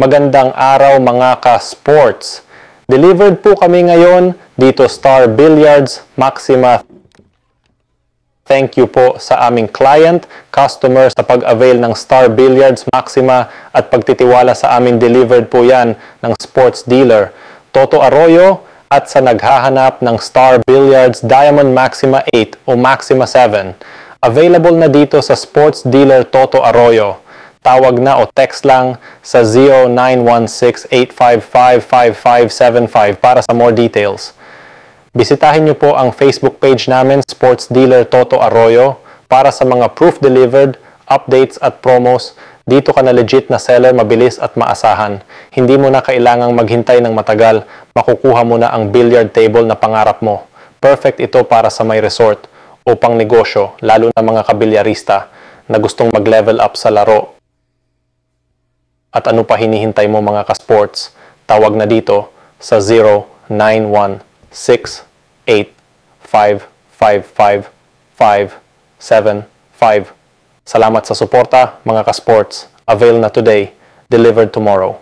Magandang araw mga ka-sports. Delivered po kami ngayon dito Star Billiards Maxima. Thank you po sa aming client, customer sa pag-avail ng Star Billiards Maxima at pagtitiwala sa amin. Delivered po yan ng sports dealer Toto Arroyo at sa naghahanap ng Star Billiards Diamond Maxima 8 o Maxima 7. Available na dito sa sports dealer Toto Arroyo. Tawag na o text lang sa 0916-855-5575 para sa more details. Bisitahin niyo po ang Facebook page namin, Sports Dealer Toto Arroyo, para sa mga proof delivered, updates at promos. Dito ka na legit na seller, mabilis at maasahan. Hindi mo na kailangang maghintay ng matagal, makukuha mo na ang billiard table na pangarap mo. Perfect ito para sa may resort o pang negosyo, lalo na mga kabilyarista na gustong mag-level up sa laro. At ano pa hinihintay mo mga ka-sports? Tawag na dito sa 0916-855-5575. Salamat sa suporta mga ka-sports. Avail na today, delivered tomorrow.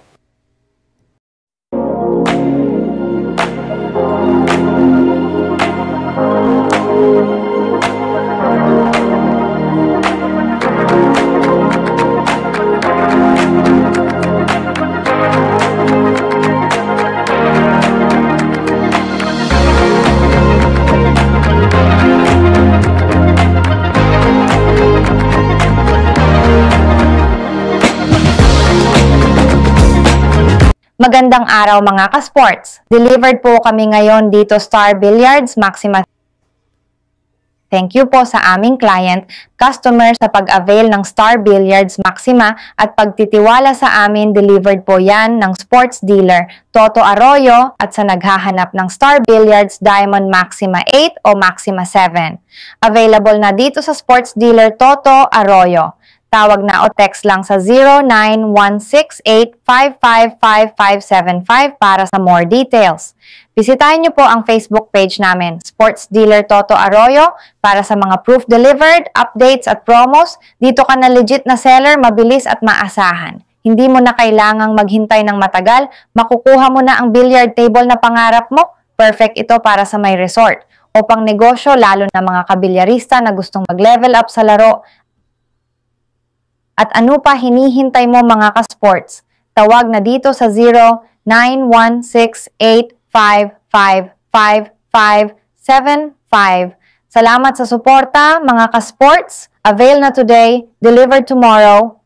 Magandang araw mga ka-sports. Delivered po kami ngayon dito Star Billiards Maxima. Thank you po sa aming client, customer sa pag-avail ng Star Billiards Maxima at pagtitiwala sa amin. Delivered po yan ng sports dealer Toto Arroyo at sa naghahanap ng Star Billiards Diamond Maxima 8 o Maxima 7. Available na dito sa sports dealer Toto Arroyo. Tawag na o text lang sa 0916-855-5575 para sa more details. Bisitahin niyo po ang Facebook page namin, Sports Dealer Toto Arroyo, para sa mga proof delivered, updates at promos. Dito ka na legit na seller, mabilis at maasahan. Hindi mo na kailangang maghintay ng matagal, makukuha mo na ang billiard table na pangarap mo. Perfect ito para sa may resort o pang negosyo, lalo na mga kabilyarista na gustong mag-level up sa laro. At ano pa hinihintay mo mga ka-sports? Tawag na dito sa 0916-855-5575. Salamat sa suporta mga ka-sports. Avail na today, delivered tomorrow.